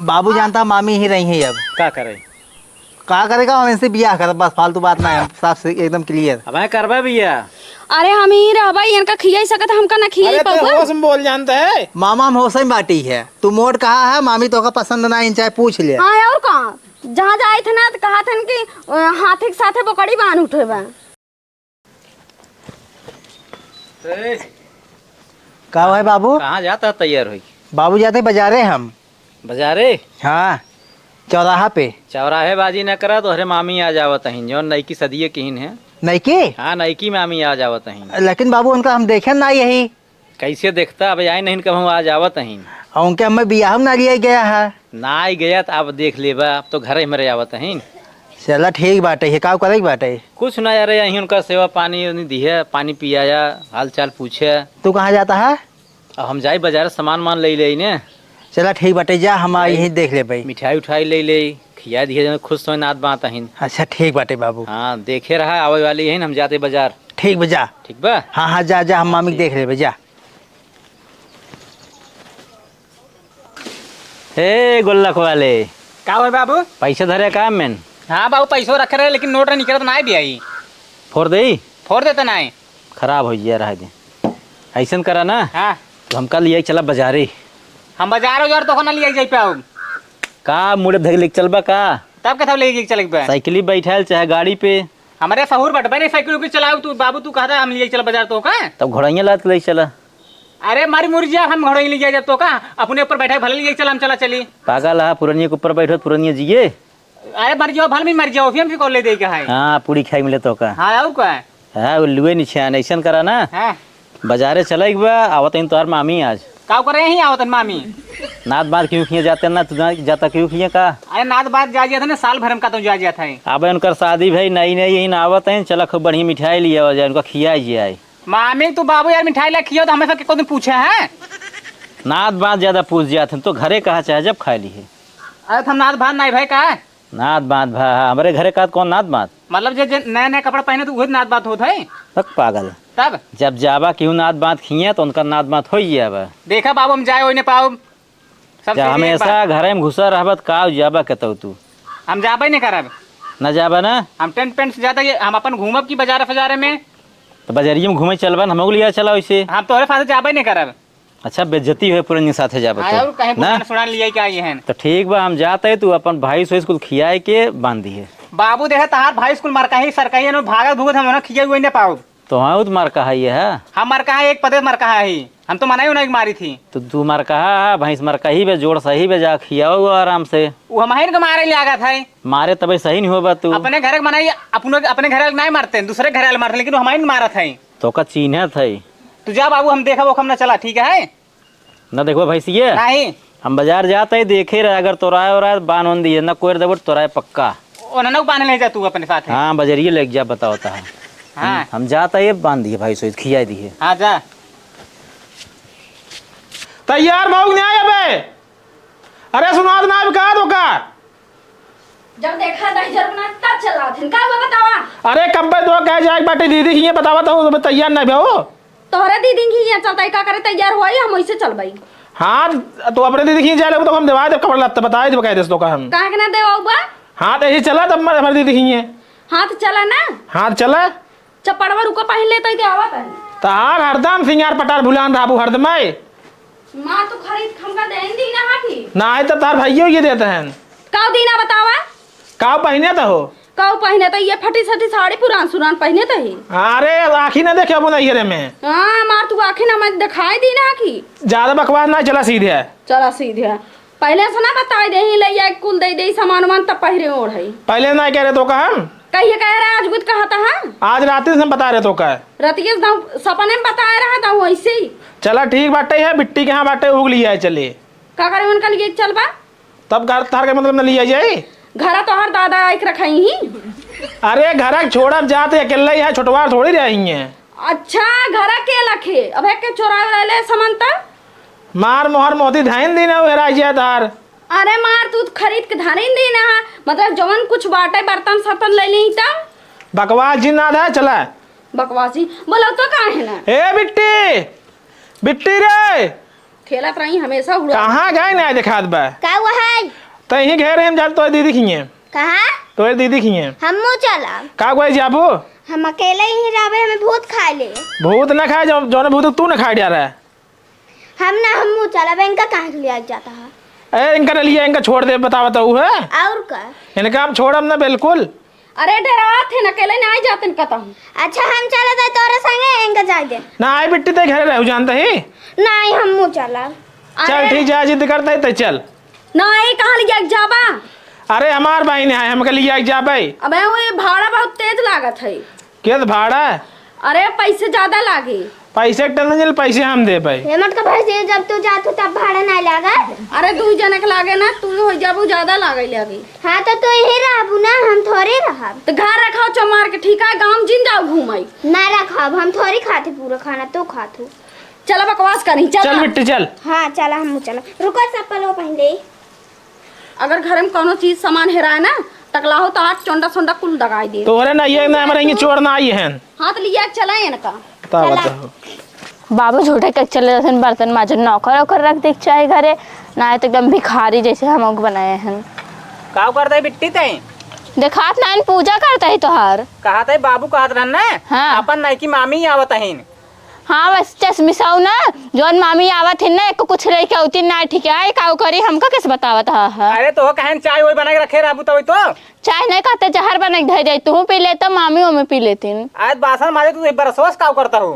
बाबू जानता मामी ही रही है अब। क्या करे? कहा करेगा हम इनसे बियाह कर, बस फालतू बात ना है, साफ से एकदम क्लियर। अब करबा भैया। अरे हम ही रहबा इनका खियाई सकत हमका ना खियाई अरे ते होश में बोल जानता है। मामा हम होश में बाटी है, तू मोट कहा है मामी तो का पसंद ना इन चाहे पूछ ले। हाँ और कहाँ जहाँ जाए थे ना तो कहा था कि हाथी के साथे बकड़ी बांध उठे बा। कहा है बाबू? कहाँ जाता तैयार हुई? बाबू जाते बाजारे हम। बाजारे? हाँ चौराहा पे। चौराहे बाजी न करा तो अरे मामी आ जावत अहिन जो नई की सदिये किन है। नहीं के? हाँ नई की मामी आ जावत अहिन। लेकिन बाबू उनका हम देखे ना यही। कैसे देखता अब आए नहीं कब हम आ जावत अहिन। और उनके हमें बियाह ना लिया गया है। ना आई गया तो अब देख लेबा, अब तो घर ही मरे आवत अहिन। चला ठीक बाटे है, का करे बाटे। कुछ ना यार यहीं उनका सेवा पानी दिया, पानी पियाया, हाल चाल पूछे। तू कहाँ जाता है? अब हम जाए बाजार सामान मान ले ले ने। चला ठीक बाटे जा, हम यही देख ले भाई। मिठाई उठाई ले ले खिया दिए, खुश तो नात बात अहिन। अच्छा ठीक बाटे बाबू। हाँ देखे रहा आवे वाली है हम जाते बाजार। ठीक बजा। ठीक बा। हाँ हाँ जा जा, हम मामी देख ले जा। हे गुल्लक वाले, का हो बाबू? पैसे धरे काम में? हाँ बाबू पैसो रख रहे लेकिन नोट नहीं करत ना दिया। फोड़ दे? फोड़ देता ना। खराब हो गया रहा दे। ऐसा करा ना हाँ तो हम कल ये चला बाजारे। हम बाजार उजार तो ना लिया जाए पाओ। का मुड़े धग लेके चलबा का? तब कथा ले चले साइकिल बैठल चाहे गाड़ी पे। हमारे सहूर बटबे साइकिल उकिल चलाओ तू बाबू, तू कहता हम लिए चल बाजार तो का। तब घोड़ाइया लाद के ले चला। अरे मारी मुर्जिया हम घोड़े ले जाए जब तो का अपने ऊपर बैठे भले लिए चला हम चला चली। पागल है, पुरानिया के ऊपर बैठो पुरानिया जिये। अरे मर जाओ भल में मर जाओ फिर कॉल ले दे के है। हाँ पूरी खाई मिले तो का। हाँ और क्या? हाँ उल्लुए निशान ऐसा करा ना। हाँ बाजारे चला एक बार आवत इन तोहर मामी आज। का करे ही आवत मामी? नात बात क्यों खिए जाते ना, तू जाता क्यों खिए का? अरे नात बात जा था ना, साल भर में का तो जा था। अब उनकर शादी भाई नई नई यही आवत है, चला खूब बढ़िया मिठाई लिया जाए उनका खिया जाए। मामी तू बाबू यार मिठाई ला खियो तो हमेशा को दिन पूछे है। नात बात ज्यादा पूछ जाते तो घरे कहा चाहे जब खा ली है। अरे हम नात भात नहीं भाई का है? नात बात भा हमारे घरे का कौन नात बात? मतलब जो नया नया कपड़ा पहने तो वही नात बात होता है। तक पागल। तब जब जाबा क्यों नात बात खिए तो उनका नात बात हो जाबा। देखा बाबू हम जाए वही पाओ सब हमेशा घरे में घुसा रहबत का जाबा कहता तू? हम जाबे नहीं करब। न जाबा ना हम टेंट पेंट से जाता हम अपन घूमब की बाजार फजारे में। तो बाजारिये में घूमे चलबा हम लिया चला वैसे। हम तोहरे पास जाबे नहीं करब। अच्छा बेइज्जती है पुरानी साथे जाबा और कहीं तो ना। सुना लिया क्या ये है तो ठीक बा हम जाते तू अपन भाई से स्कूल खियाए के बांध दिए। बाबू देखे तार भाई स्कूल मार कहीं सरकारी न भागत भूगत हम खिया हुए नहीं पाओ। तो हाँ तो मार कहा ये है। हम मार कहा एक पदे मार कहा ही हम तो मनाई उन्हें मारी थी। तो तू मार कहा भैंस मार कही बे जोड़ सही बे जा खियाओ आराम से। वो हमारे को मारे लिया था। मारे तब सही नहीं होगा तू। अपने घर मनाई अपने घर नहीं मारते दूसरे घर मारते लेकिन वो हमारे मारा था। तो का चिन्ह थे। तू जा बाबू हम देखा वो हम ना चला ठीक है न देखो भैंसिए नहीं। हम बाजार जाते ही देखे रहे अगर तोराए और बान वन दिए न कोई देव तोराए पक्का। उन्होंने बांध ले जा तू अपने साथ। हाँ बाजारिये लेके जा बताता है। हाँ हम जाता ये बांध दिए भाई सो खिया दिए। हाँ जा तैयार भाग नहीं आया बे। अरे सुना ना अब कहा तो का। जब देखा था जब ना तब चला थे का वो बतावा। अरे कब पे तो कह जाए बाटे दीदी की ये बतावा तो तैयार नहीं भाओ। तोहरे दीदी की ये चलता का करे तैयार होई हम वैसे चलबई। हाँ तो अपने दीदी की जाए तो हम दवा दे कपड़ा लत्ता बताए दे बकायदे तो का हम। काहे के ना देवाऊ बा। हाँ तो यही चला तब हमारी दीदी की है। हाथ चला ना हाँ चला चपड़वा रुको पहले तो देवा कर। तो हाँ हरदम सिंगार पटार भुलान राबू हरदम आए। मां तो खरीद खमका देन दी ना हाथी। ना आए तो तार भाइयों ये देते हैं। काऊ दीना बतावा। काव पहने तो हो। काऊ पहने तो ये फटी सटी साड़ी पुरान सुरान पहने तो ही। अरे आखी ना देखे अब नहीं में। हां मार तू आंखें ना मैं दिखाई दी ना की। ज्यादा बकवास ना चला सीधे है। चला सीधे पहले से ना बताई दे ही ले या कुल दे दे सामान मान तब पहरे ओढ़ है। पहले ना कह रहे तो का हम। कहिए कह रहा आज गुद कहा था। आज रात से हम बता रहे तो का। रतिये सपने में बता रहा था वैसे ही। चला ठीक बाटे है बिट्टी के यहाँ बाटे उग लिया है चले। का करे उनका लिए चलबा। तब घर तार के मतलब न लिया जाए। घर तो हर दादा आइक रखाई ही। अरे घर छोड़ा जाते अकेले ही है छोटवार थोड़ी रही है। अच्छा घर के लखे अब एक के चोरा ले समनता। मार मोहर मोती धाइन दी ना वेरा जाए तार। अरे मार तू खरीद के धानी दी ना मतलब जवन कुछ बाटे बर्तन सर्तन ले ली तब। बकवास जिन्ना था चला। बकवासी बोलो तो काहे ना। ए बिट्टी बिट्टी रे खेलत रही हमेशा उड़ा। कहाँ गए ना दिखात बा। का हुआ है तो यहीं घेरे हम जाते तो दीदी खिए कहा तो दीदी खिए हमू चला का कोई जाबो हम अकेले ही रहबे हमें भूत खाए ले भूत न खाए जो ने भूत तू न खा जा रहा है हमू चला इनका कहाँ लिया जाता है अरे इनका न लिया इनका छोड़ दे बता है और का इनका हम छोड़म ना बिल्कुल। अरे डरा थे न अकेले नहीं जाते न कहता हूँ। अच्छा हम चला तो तोरे संगे इनका जाए दे ना आई बिट्टी ते घरे रहू जानता ही नहीं हमू चला चल ठीक जा जिद करता है तो चल नहीं कहाँ लिया जाबा। अरे हमार भाई ने है हमके लिया जा भाई अबे वो ये भाड़ा बहुत तेज लागत है। क्या भाड़ा अरे पैसे ज्यादा लागे। पैसे टन जल पैसे हम दे भाई हेमंत का भाई से जब तू जातू तब भाड़ा नहीं लगा। अरे 2 जने के लागे ना तू हो जाबू ज्यादा लागे लागे। हाँ तो तू यही रहबू ना हम थोड़ी रहब तो घर रखाओ चमार के ठीक है गांव जिन जाओ घूमाई ना रखब हम थोड़ी खाते पूरा खाना तू खातू। चलो बकवास करी चल बिट्टी चल। हाँ चला हमू चला रुको चप्पल वो पहन ले। अगर घर में कोनो चीज सामान हेराए ना टकला हो तो हाथ चोंडा सोंडा कुल दगाई दे। तोरे ना ये ना हमारे चोर ना आई है हाँ तो लिया चलाए इनका बताओ बाबू झूठे के चले जाते बर्तन माजे नौकर ओकर रख देख चाहे घरे ना तो एकदम भिखारी जैसे हम लोग बनाए हैं। का करता है बिट्टी तई देखात ना पूजा करता है तोहार कहा था बाबू कहत रहन ना हाँ। अपन नई की मामी आवत हइन। हाँ बस चश्मिसाऊ ना जौन मामी आवत है ना एक कुछ रही के उती ना ठीक है काऊ करी हमका किस बतावत है। अरे तो कहन चाय वही बना के रखे रहबू तो चाय नहीं कहते जहर बना के दे तू पी लेता मामी में पी लेतीन। आज बासन माजे तू बरसोस का करता हूँ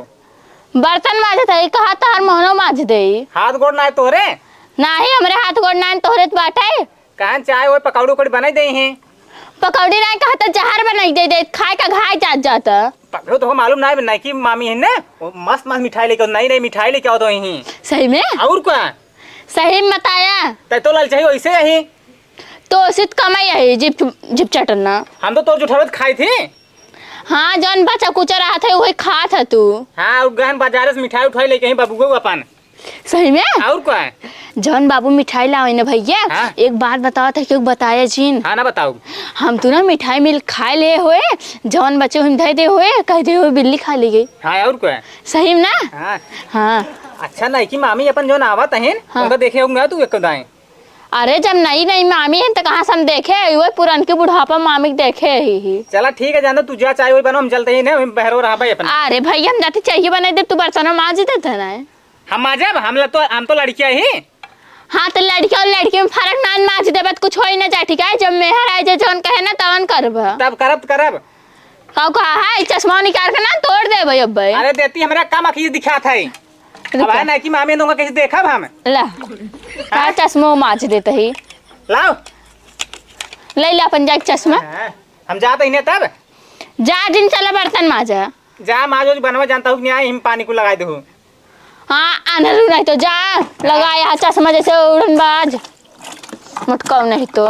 बर्तन माजे थे कहा तोहर मोहनो माज दे हाथ गोड़ ना तोरे ना ही हमरे हाथ गोड़ ना तोहरे बाटे कहन चाय वही पकौड़ी उकौड़ी बनाई दे हैं पकौड़ी ना कहता जहर बना के दे खाए का घाय जात जाता। पकड़ो तो मालूम ना नई की मामी है ना मस्त मस्त मिठाई लेके नई मिठाई लेके आओ तो यहीं सही में और क्या सही में बताया तै तो लाल चाहिए वैसे यहीं तो सित कमाई है जिप जिप चटना हम तो जुठावत खाई थी। हाँ जौन बच्चा कुचा रहा था वही खा था तू। हाँ गहन बाजार से मिठाई उठाई लेके यहीं बाबू को अपन सही में और क्या जौन बाबू मिठाई लावे ना भैया हाँ? एक बात बताओ था क्यों बताया जीन हाँ ना बताओ हम तो ना मिठाई मिल खाए ले हुए जौन बच्चे हम धे दे हुए कह दे हुए बिल्ली खा ली गई। हाँ और क्या सही में ना हाँ हाँ अच्छा नहीं की मामी अपन जो आवत है हाँ। उनका देखे होंगे तू एक दाएं अरे जब नई नई मामी है तो कहाँ से हम देखे वही पुरान के बुढ़ापा मामी के देखे ही। चला ठीक है जानो तू जा चाय वही बनो हम चलते ही ना बहरो रहा भाई अपन अरे भैया हम जाते चाहिए बना दे तू बर्तन माज देते ना। हम आ जाब हम तो लड़कियां ही। हाँ तो लड़की और लड़की में फर्क ना माज देबे कुछ हो ही ना जाए ठीक है जब मेहर आए जे जौन कहे ना तवन करब तब करब का कहा है चश्मा निकाल के ना तोड़ देबे अब अरे देती हमरा काम अखी दिखा था अब है ना कि मामी दूंगा कैसे देखब हम ला का चश्मा माज देते ही लाओ ले ला अपन जा चश्मा हम जाते ही तब जा दिन चला बर्तन माजा जा माजो बनवा जानता हूँ नहीं हिम पानी को लगाई दो। हाँ अनरू नहीं तो जा लगाया चश्मा जैसे उड़न बाज मुटकाऊ नहीं तो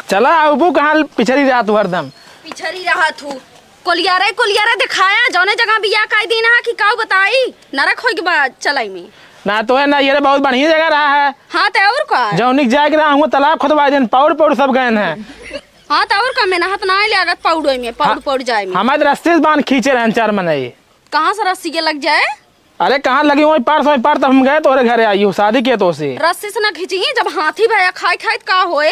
चला अबू कहाँ पिछड़ी रात हरदम पिछड़ी रहा थू कोलियारा दिखाया जौने जगह बिया काई दिन हा कि काऊ बताई नरक होई के बाद चलाई में ना तो है ना ये बहुत बढ़िया जगह रहा है। हाँ तो और का जौनिक जाके रहा हूँ तालाब खुदवा दिन पौड़ सब गए हैं। हाँ तो और का में नहात ना लागत पौड़ो में पौड़ जाए में हमारे रस्ते से बांध खींचे रहे 4 महीने कहाँ से रस्सी के लग जाए। अरे कहाँ लगी वही पार तब हम गए तोरे घरे आई हूँ शादी के तो से रस्सी से ना खींची जब हाथी भैया खाई का होए।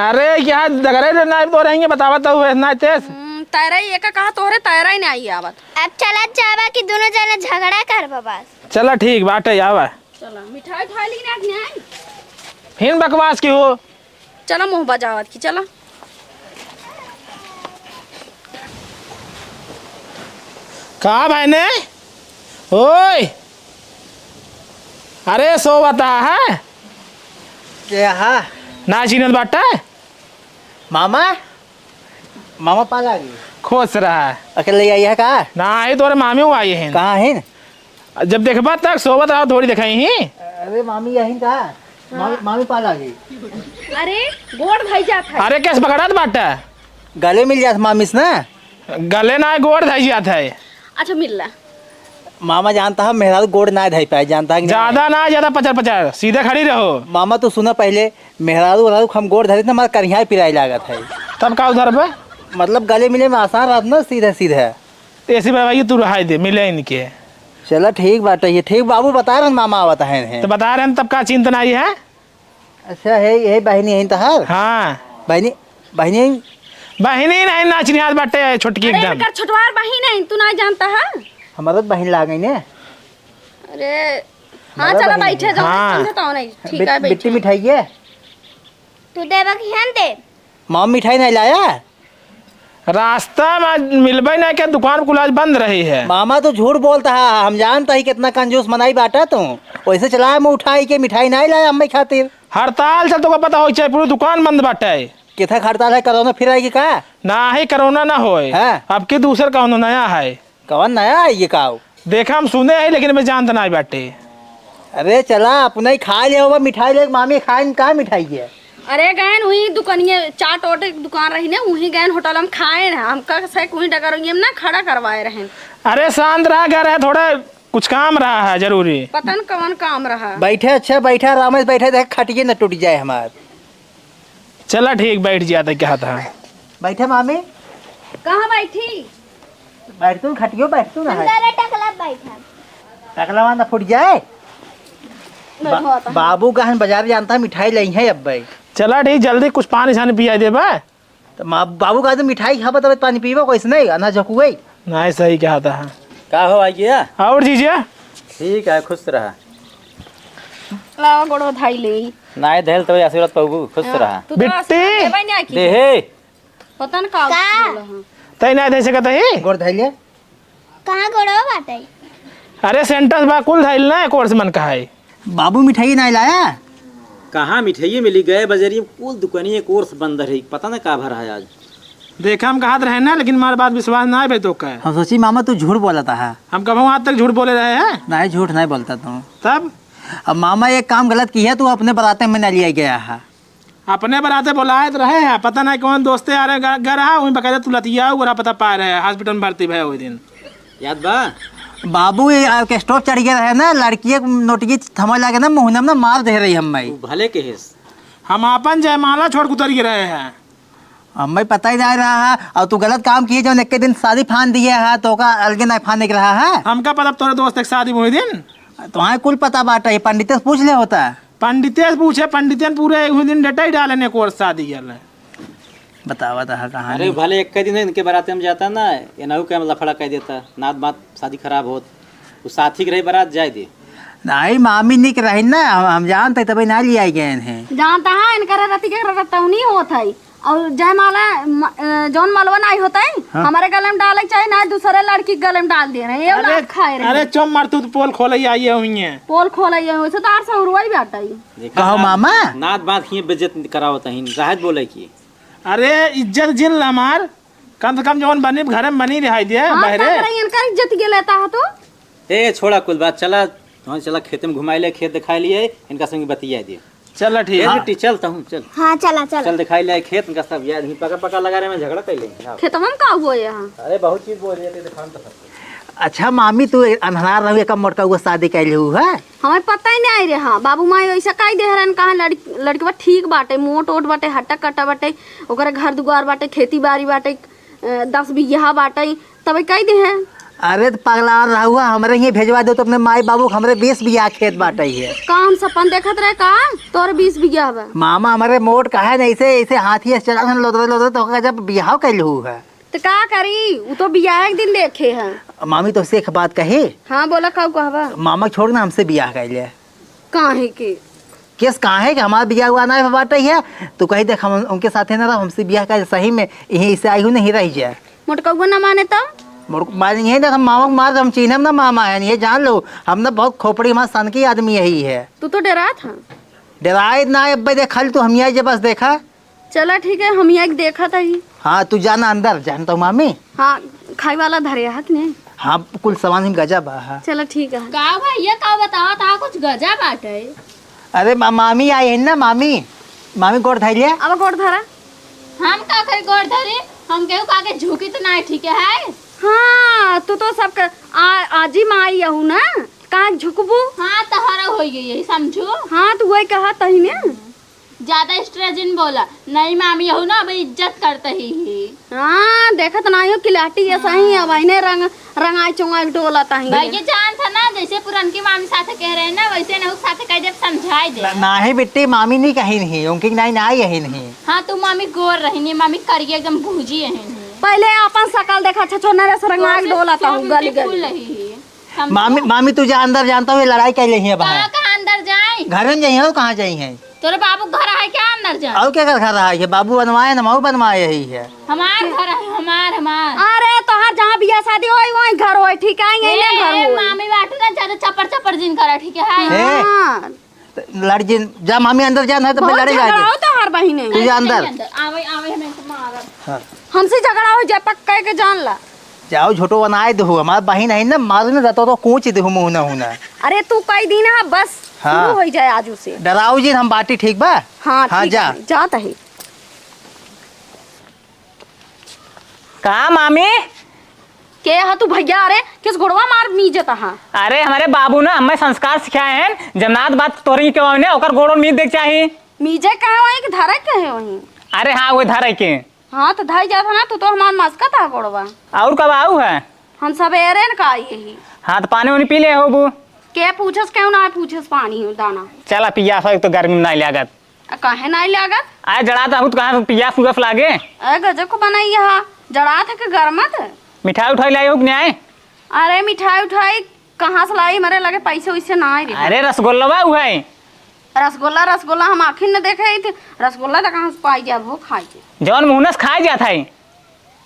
अरे यहाँ डगरे ना तो रहेंगे बतावा हुए ना तेज तैरा ही एक कहा तोहरे तैरा ही नहीं आवत। अब चला जावा कि दोनों जने झगड़ा कर बस। चला ठीक बाटे आवा चला मिठाई खा ली ना न्याय फिर बकवास की हो चला मुँह बजावत की चला कहा भाई ने ओए अरे सो बता है क्या है ना चिन्हत बाटा मामा पाला गई खुश रहा है अकेले आई है कहा ना आई तोरे मामी आई हैं कहाँ है जब देखबा तक सोबत रहा थोड़ी दिखाई ही अरे मामी यही कहा मामी पाला गई अरे गोड़ भाई जात है। अरे कैसे पकड़ा बाटा गले मिल जात मामी से ना गले ना गोड़ धाई जाता है। अच्छा मिल रहा मामा जानता है मेहरारू गोड़ ना धाई पाए जानता है ज्यादा ना ज्यादा 50-50 सीधे खड़ी रहो। मामा तो सुना पहले मेहरारू वहरारू हम गोड़ धरे ना हमारा करिया पिराई लागत है तब का उधर पे मतलब गले मिले में आसान रहता ना सीधे ऐसे भाई तू रहाई दे मिले इनके चलो ठीक बात है ठीक बाबू बता रहे मामा आवत है तो बता रहे हैं तब का चिंता नहीं है अच्छा है यही बहनी है तहार हाँ बहनी बहनी बहनी नहीं नाचनी हाथ बाटे छोटकी अरे एकदम। इनकर छोटवार बहिन है तू नहीं जानता है। हमारा तो बहन ला गई ने अरे हाँ चला बैठे जाओ हाँ। समझता हूँ नहीं ठीक है बिट्टी बैठे। मिठाई है तू देवा की हन दे माम मिठाई नहीं लाया। रास्ता में मिलबे नहीं के दुकान कुल आज बंद रही है। मामा तो झूठ बोलता है, हम जानता ही कितना कंजूस मनाई बाटा तू। वैसे चला मैं उठाई के मिठाई नहीं लाया अम्मी खातिर। हड़ताल से तो पता हो चाहे पूरी दुकान बंद बाटे। कितना हड़ताल है, कोरोना फिर आएगी का? ना ही कोरोना ना होए हाँ। अब की दूसर का नया है। कौन नया है ये काव? देखा हम सुने हैं लेकिन मैं जानता नहीं बाटे। अरे चला अपना ही खा लिया होगा मिठाई ले मामी खाए कहाँ मिठाई है। अरे गए वही दुकानिए चाट ओट दुकान रही ने वही गए होटल हम खाए ना हमका से वही डगर में ना खड़ा करवाए रहे। अरे शांत रहा घर है थोड़ा कुछ काम रहा है जरूरी। पता न कौन काम रहा। बैठे अच्छा बैठा रामेश बैठे देख खटिए न टूट जाए हमार। चला ठीक बैठ जाता क्या था। बैठे मामी कहाँ बैठी? बैठ तू खटियो बैठ तू ना है अंदर टकला बैठा टकला वाला फूट जाए। बैठो आता है। बाबू गहन बाजार जानता मिठाई लाई है अब भाई। चला ठीक जल्दी कुछ पानी छानी पिया दे बा। तो बाबू का तो मिठाई खा तब पानी पीवा कैसे नहीं अना झकुए नहीं सही क्या था। का हो आइए। और दीजिए ठीक है खुश रहा। लावा गोड़ो धाई ले नाय धैल तो आशीर्वाद पाऊ खुश रहा। तू तो बिट्टी। देबै ना की देहे पता न का तई नहीं दे सकता ही। गोड़ धैले कहाँ गोड़ो बाटे अरे सेंटर्स बा कुल धैल ना कोर्स मन का है। बाबू मिठाई नहीं लाया। कहाँ मिठाई मिली गए बजरिए कुल दुकानी कोर्स बंद रही पता ना का भरा है आज। देखा हम कहा रहे ना लेकिन हमारे बात विश्वास ना है तो का। हम सोची मामा तू झूठ बोला था। हम कब आज तक झूठ बोले रहे हैं। नहीं झूठ नहीं बोलता तू। तब अब मामा एक काम गलत किया है, तू अपने बराते में न लिया गया है। अपने बराते बुलाए तो रहे हैं पता नहीं कौन दोस्ते आ रहे घर रहा वहीं बकायदा तुलतिया हुआ पता पा रहे हैं हॉस्पिटल में भर्ती भय हुए दिन याद बा बाबू के स्टोव चढ़ गया है ना लड़की नोटगी थमा लगे ना मुँह में ना मार दे रही हम तू भले के हिस। हम अपन जयमाला छोड़ उतर गिर रहे हैं। हमें पता ही नहीं रहा है और तू गलत काम किए जो एक दिन शादी फान दिया है तो का अलगे नहीं फाने के रहा है। हमका पता तोरे दोस्त एक शादी हुई दिन तुम्हारे कुल पता बाटा है पंडित से पूछ ले होता है। पंडितेश पूछे पंडितन पूरे हुए दिन डेटा ही डाले कोर्स शादी के बतावा था अरे कहानी। भले एक दिन इनके बारात में जाता ना ये ना क्या लफड़ा कह देता नात बात शादी खराब होत वो साथी के रही बारात जाए दे। नहीं मामी निक रही ना हम जानते तभी ना लिया गए हैं। जानता है इनका रति के रतौनी होत है और जयमाला जौन मालवा नहीं होता है हमारे गले में डाले चाहे ना दूसरे लड़की के गले में डाल दे रहे हैं। ये लात खाए रहे अरे चम मार तू तो पोल खोल ही आई हुई है। पोल खोल वैसे तो 800 रुपया भी आता है। कहो मामा नात बात ही बेइज्जत करावत है राहत बोले की। अरे इज्जत जिल हमार कम से कम जौन बनी घर में बनी रहा दिया हाँ, बहरे। का करें, इनका इज्जत के लेता है तो ए छोड़ा कुल बात चला वहाँ चला खेत में घुमाई ले खेत दिखाई लिए इनका संग बतिया दिए। चलो ठीक है बेटी चलता हूँ चल हाँ चला चला चल दिखाई ले खेत इनका सब याद नहीं पका पका लगा रहे में झगड़ा कर लेंगे। खेतवा में का हुआ यहाँ। अरे बहुत चीज बोल रहे थे दिखान तो सब। अच्छा मामी तू अनहरार रही कब मोटका हुआ शादी कैले हुआ है। हमें पता ही नहीं रहे। हाँ बाबू माई ऐसा कही दे रहे कहा लड़की बा ठीक बाटे मोट ओट बाटे हट्टा कट्टा बाटे ओकरा घर दुआर बाटे खेती बाड़ी बाटे 10 बीघा बाटे तब कही दे हैं। अरे तो पगला रहा हुआ हमरे ही भेजवा दो तो अपने माई बाबू हमरे 20 बीघा खेत बाटे है। का हम सपन देखत रहे का तोर 20 बीघा बा। मामा हमारे मोट कहा नहीं ऐसे हाथी से चला लोदरे लोदरे तो जब बिहाव कैले हुआ है तो का करी वो तो बियाह एक दिन देखे हैं। मामी तो से एक बात कही। हाँ बोला का कहवा मामा छोड़ ना हमसे बियाह कैले काहे के केस कहाँ है कि हमारा बियाह हुआ ना बाटे है तो कही देख हम उनके साथ है ना हमसे बियाह कैले सही में यही से आई हूँ नहीं रही जाए मोटकौआ ना माने तो यही देख हम मामा को मार हम चीनम ना मामा है ये जान लो हम ना बहुत खोपड़ी हमारा सन की आदमी यही है। तू तो डरा था। डराए ना अब देखा तू हम यहाँ बस देखा। चला ठीक है हम यहाँ देखा था ही। हाँ तू जाना अंदर जानता हूँ मामी। हाँ खाई वाला धरे हाथ में। हाँ कुल सामान ही गजब है। चलो ठीक है। का भैया का बतावा था कुछ गजा बाटे। अरे मामी आई है ना मामी मामी गोड़ धाई लिया। अब गोड़ धरा। हम का कर गोड़ धरे हम केहू का के झुकी तो नहीं ठीक है। हाँ तू तो सब आजी माई यहू ना कहाँ झुकबू। हाँ तहरा हो गई यही समझो। हाँ तू वही कहा तही ने ज्यादा स्ट्रेजिन बोला नहीं मामी यहू ना अब इज्जत करते ही। हाँ देखत नहीं हो किलाटी ऐसा ही अब इन्हें रंगाई चुंगाई डोला तही। भाई ये जान था ना जैसे पुरनकी मामी साथे कह रहे हैं ना वैसे नहुक साथे कह दे समझाई दे। नाही बेटे मामी नहीं कही नहीं उनकी नहीं ना यही नहीं। हाँ तू मामी गोर रही मामी करिए एकदम भूजी है पहले अपन शकल देखा छोना रे सरंगा डोला ता गली गली। मामी मामी तुझे अंदर जानता हूँ लड़ाई कर रही है बाहर। कहाँ अंदर जाए? घर में जाइए कहाँ जाई है? तोरे बाबू घर है क्या अंदर जाए? और क्या कर खा रहा है बाबू बनवाए नमाऊ बनवाए यही है। हमार घर है हमार। अरे तोहर जहाँ बियाह शादी होई वहीं घर होई ठीक है यही घर होई। मामी बाटू ना ज्यादा चपर चपर जिन करा ठीक है। ए, हाँ लड़ जा मामी अंदर जा नहीं तो फिर बहुत लड़ेगा झगड़ा हो तोहर बहिने तुझे अंदर। आवे हमें तो मारब। हमसे झगड़ा हो जा पक्का के जान ला। जाओ छोटो बनाए दो हमारा बहन है ना मारू ना जाता तो कूच दे मुँह ना होना। अरे तू कई दिन है बस हाँ। शुरू हो जाए आजू से। डराओ जी हम बाटी ठीक बा। हाँ हाँ ठीक जा है, जाता है। कहा मामी? के हा तू भैया अरे किस घोड़वा मार मीजत हा। अरे हमारे बाबू ने हमें संस्कार सिखाए हैं जमनात बात तोरी के ने ओकर गोड़ों मीत देख चाहिए। मीजे कहे वहीं कि धरे कहे वहीं। अरे हाँ वो धरे के। हाँ तो धाई जाता ना तू तो हमार मस्का था घोड़वा। और कब आऊ है? हम सब एरे न का यही। हाँ तो पानी उनी पी ले हो बू। के पूछस क्यों ना पूछस पानी दाना। चला पिया तो गर्मी में नहीं लागत। काहे नहीं लागत? आए जड़ाता हूँ तो कहाँ पिया सुगफ लागे। अरे गजब को बनाई हा जड़ा था कि गरमत। मिठाई उठाई लाई हो कि नहीं आए? अरे मिठाई उठाई कहाँ से लाई मरे लगे पैसे वैसे ना आई। अरे रसगुल्ला है। रसगुल्ला हम आखिर न देखे थे। रसगुल्ला तो कहाँ से पाई जा वो खाई के। जौन मुहनस खाए जाता है।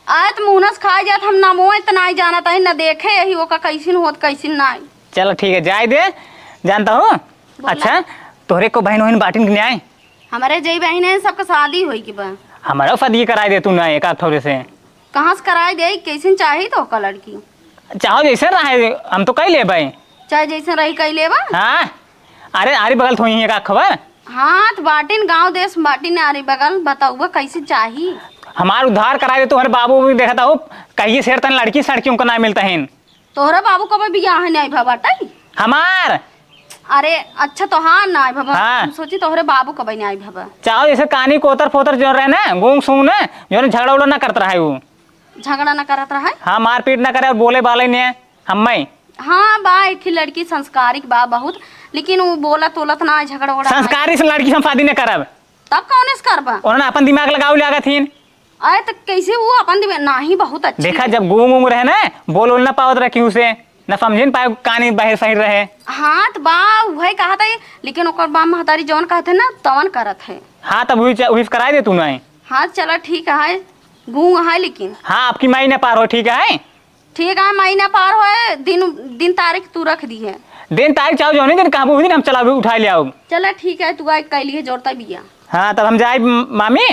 आए तो मुहनस खाई जात हम ना मोह इतना ही जाना था न देखे यही वो का कैसिन होत कैसिन ना आई। चलो ठीक है जाए दे जानता हूँ। अच्छा तोहरे को बहन वहन बाटिन के न्याय हमारे जई बहन है सबका शादी हुई की बा। हमारा शादी कराए दे तू ना एक आध थोड़े से। कहाँ से कराई दे कैसिन चाहिए तो का लड़की। चाहो जैसे रहे हम तो कही ले भाई। चाहे जैसे रही कई लेवा। हाँ अरे आरी बगल थोड़ी एक खबर। हाँ तो बाटिन गांव देश बाटिन आरी बगल बताऊबा कैसे चाहिए। हमार उद्धार कराए दे तुम्हारे बाबू भी देखा था कहिए शेर तन लड़की सड़कियों को ना मिलता है। तोहरा बाबू कब बियाह है नहीं बाटाई हमार। अरे अच्छा तो हाँ ना आई बाबा। हाँ। हम सोची तोहरे बाबू कब नहीं आई बाबा। चाहो जैसे कहानी कोतर फोतर जो रहे ना गूंग सूंग ने जो झगड़ा उगड़ा ना करता रहा वो। झगड़ा ना करत रहा है। हाँ मारपीट ना करे और बोले बाले नहीं हम मैं। हाँ बा एक ही लड़की संस्कारिक बा बहुत लेकिन वो बोलत तोलत ना झगड़ा उगड़ा। संस्कारी से लड़की हम शादी नहीं करब। तब कौन से करबा। उन्होंने अपन दिमाग लगाओ लगा थी। अरे तो कैसे वो अपन नाही बहुत अच्छी। देखा जब गूंग उंग रहे ना बोल ना पावत रहे क्यों से न समझे न पाए कहानी बाहर सही रहे। हाँ तो बा वही कहा था लेकिन ओकर बा महतारी जौन कहते ना तवन करत है। हाँ तब वही कराए दे तू नहीं। हाँ चला ठीक है गूंग है लेकिन। हाँ आपकी माई न पार हो ठीक है। ठीक है महीना पार हो दिन तारीख तू रख दी है। दिन तारीख चाहो जो नहीं दिन कहाँ दिन हम चला उठा ले आओ। चला ठीक है तू आई कैली है जोड़ता बिया। हाँ तब हम जाए मामी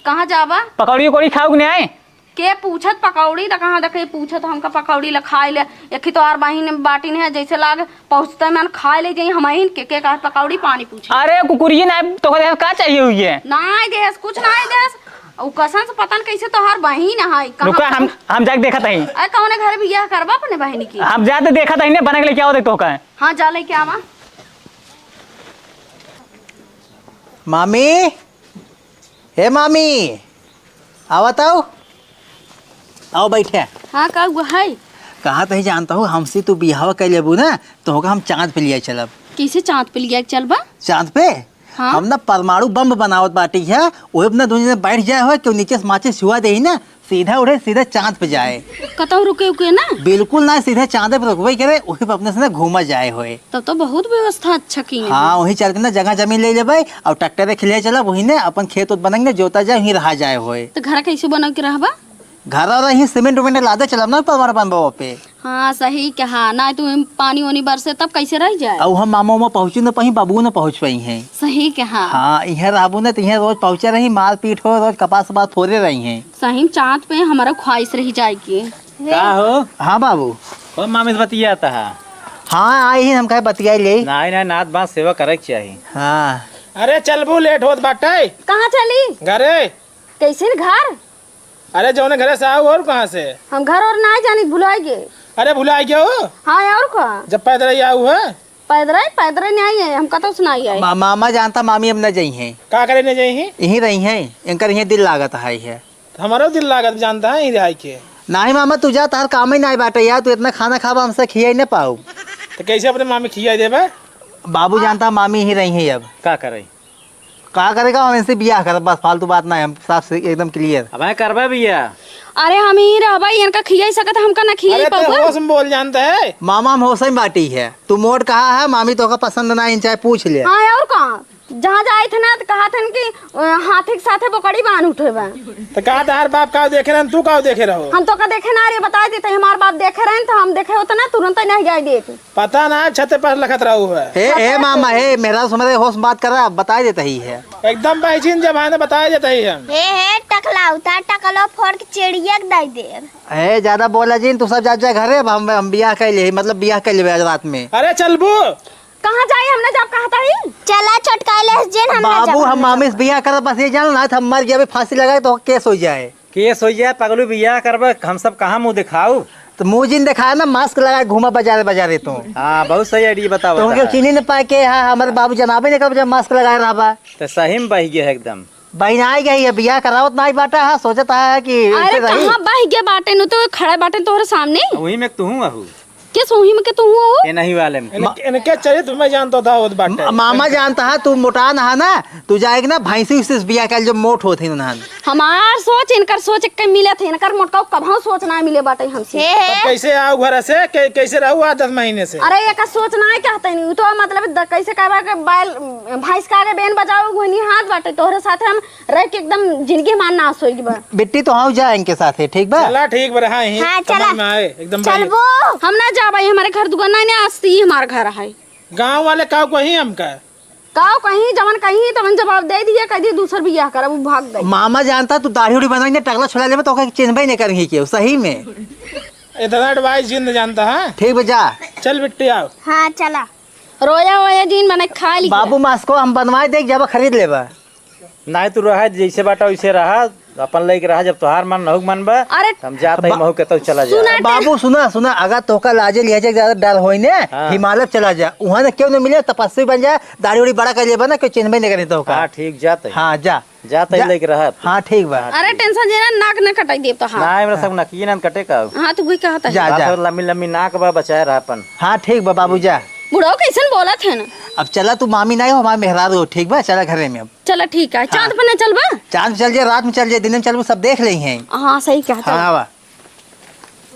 कहाँ जावा। पकौड़ी उकौड़ी खाओ नहीं आए। के पूछत पकौड़ी तो कहाँ देखे पूछत हमका पकौड़ी ला खाए ले एक ही तो और बहिन बाटी है जैसे लाग पहुँचते मैं खाए ले जाई हम के कहा पकौड़ी पानी पूछे। अरे कुकुरिये ना तो का चाहिए हुई है। नाई देस कुछ नाई देस उ कसन से पता न कैसे तोहार बहिन है रुका हम जाके देखा था। अरे कौने घर बियाह करबा अपने बहन की। हम जाते देखा था इन्हें बना के क्या होते तो का। हाँ जा ले क्या माँ। मामी हे मामी आवत आओ बैठे। हाँ का है कहा तो जानता हूँ हमसे तू बिहाव कर लेबू ना तो होगा हम चांद पे लिया चलब। कैसे चाँद पे लिया चलबा। चांद पे हाँ? हम ना परमाणु बम बनावत बाटी है वो अपना दुनिया में बैठ जाए हो क्यों नीचे से माचिस छुआ दे ना सीधा उड़े सीधा चांद पे जाए। कतौ रुके उके ना। बिल्कुल ना सीधे चांद पे रुकवे करे वही पे अपने से ना घूमा जाए होए। तब तो बहुत व्यवस्था अच्छा की। हाँ वही चल के ना जगह जमीन ले लेबै और ट्रैक्टर खिले चला वही ने अपन खेत उत बनेंगे जोता जाए वहीं रहा जाए होए। तो घर कैसे बना के रहबा। घर और ही सीमेंट उमेंट लादे चलब ना परमाणु बम पे। हाँ सही कहा ना तू पानी वानी बरसे तब कैसे रह जाए। और हम मामा उमा पहुँचू न पही बाबू न पहुँच पाई हैं। सही कहा। हाँ यहाँ रहबू न तो यहाँ रोज पहुँचे रही माल पीट हो रोज कपास बात फोड़े रही हैं। सही चाँद पे हमारा ख्वाहिश रही जाएगी। का हो हाँ बाबू कौन मामी से बतिया आता है। हाँ आई ही हम कहे बतियाई ले। नहीं नहीं नाथ बात सेवा करे के चाहिए। हाँ अरे चलबू लेट होत बाटे। कहाँ चली घरे। कैसे घर। अरे जौने घरे से आओ और कहाँ से। हम घर और ना जानी भुलाएंगे। अरे भुला गया हो। हाँ और का जब पैदल ही आऊ है। पैदल नहीं आई है हम कतौ से नहीं आए। मामा जानता मामी अब न जाई हैं। का करे न जाई ही। यहीं रही हैं इनकर यहीं दिल लागत है। हमारो दिल लागत जानता है यहीं रह के। नहीं मामा तू जा तार काम ही नहीं बाटे यार तू इतना खाना खावा हमसे खिया ही न पाऊ। तो कैसे अपने मामी खिया देबे? बाबू जानता है मामी ही रही है अब। का करे? कहा करेगा हम इनसे बियाह कर, बस फालतू बात ना है, हम साफ से एकदम क्लियर। अब है करबा भैया। अरे हम ही रहबा इनका खियाई सकत हमका ना खियाई अरे तो पाऊँ। होश में बोल जानता है। मामा हम होश में बाटी है, तू मोट कहा है मामी तो का पसंद ना इन चाहे पूछ ले। हाँ और कहाँ जहाँ जाए थे ना तो कहा था कि हाथी के साथे बकड़ी बांध उठे बा। तो कहा तार बाप का देखे रहे तू का देखे रहो? हम तो का देखे ना, अरे बता देते हमारे बाप देखे रहे तो हम देखे होते ना तुरंत ही नहीं जाए देते। पता ना छत पर लखत रहो है। ए मामा हे मेरा समझ होश बात कर रहा बता देता ही है। एकदम पहचान जब आने बताया जाता ही हम। हे टकलाउता टकलो फोड़ के चिड़िया के दाई दे। ए ज्यादा बोला जी तू सब जा घरे, अब हम बियाह कर ले, मतलब बियाह कर ले आज रात में। अरे चलबू कहाँ जाए हमने जब कहा था ही? चला छोटका ले जिन हम बाबू हम मामी से बियाह कर, बस ये जान ना हम मर गया फांसी लगाए तो केस हो जाए। केस हो जाए पगलू बियाह करबा, हम सब कहाँ मुंह दिखाऊ? तो मुँह जिन दिखाया ना, मास्क लगा घूमा बाजारे बाजारे तो हाँ बहुत सही आइडिया बताओ। तो उनके चीनी ने पाए के हाँ हमारे बाबू जनाबे ने कब जब मास्क लगाए रहा बा। तो सही में बह गया है एकदम। बहन आई गई है बियाह करावत ना ही बाटा है, सोचता है कि अरे ऐसे रही। कहाँ बह गया बाटे नु तो खड़े बाटे तोहरे सामने। वही में तू हूँ के सोही में के तू हो? ये नहीं वाले में। इनके चरित्र मैं जानता था वो बात। मामा जानता है तू मोटा ना ना, तू जाएगी ना भैंसी से बियाह कर जो मोट होते हैं। हमार सोच इनकर सोच के मिले थे, इनकर मोटका कभा सोच ना मिले बाटे हमसे। कैसे आओ घर से कैसे रहू 10 महीने से? अरे एक सोच ना कहते नहीं तो मतलब कैसे कहबा के बैल भैंस का आगे बेन बजाओ घोनी हाथ बाटे तोहरे साथ हम रह के एकदम जिंदगी मान नाश होई बा। बिट्टी तो हम जाए इनके साथ है, ठीक बा? चला ठीक बा। हाँ, चला। में आए एकदम चलबो हम ना जा भाई, हमारे घर दुकान नहीं आस्ती हमारे घर है। गांव वाले का कहीं हमका काओ कहीं जवन कहीं तवन जवाब दे दिया कह दिया दूसर बियाह कर वो भाग गई। मामा जानता तू दाढ़ी उड़ी बनाई टकला छोड़ा ले तो चिन्हबे नहीं करेंगे क्यों सही में। इतना एडवाइस जिंद जानता है। ठीक बा जा। चल बिट्टी आओ। हाँ चला। रोया वोया दिन मैंने खा ली। बाबू मास्क को हम बनवाए देख जब खरीद लेबा। नहीं तू रहा जैसे बाटा वैसे रहा, अपन लेके रहा, जब तोहार मन नहुक मन बा अरे हम जाते ही महू के तो चला जा। बाबू सुना सुना अगर तोका लाजे लिया ज्यादा डर होई ने हाँ। हिमालय चला जा, वहाँ ने क्यों नहीं मिले तपस्वी बन जाए, दाढ़ी उड़ी बड़ा कर लेबा ना कोई चिन्हबे नहीं करे तो हाँ ठीक जाते हाँ जा जाते ही लेके रहा। हाँ ठीक बा। अरे टेंशन जेना नाक न कटाई देव तो हाँ। ना हमरा सब नकिए ना कटे का। हाँ तू वही कहता है। जा जा। लम्बी लम्बी नाक बा बचाए रहा अपन। हाँ ठीक बा बाबू जा। बुढ़ो कैसन बोला थे ना। अब चला तू मामी नहीं हो हमारे मेहरारू हो, ठीक बा चला घरे में। अब चलो ठीक है, चांद पर न चलबा। चांद चल जाए रात में चल जाए दिन में चल सब देख ले हैं। हाँ सही कहता है। हाँ बा।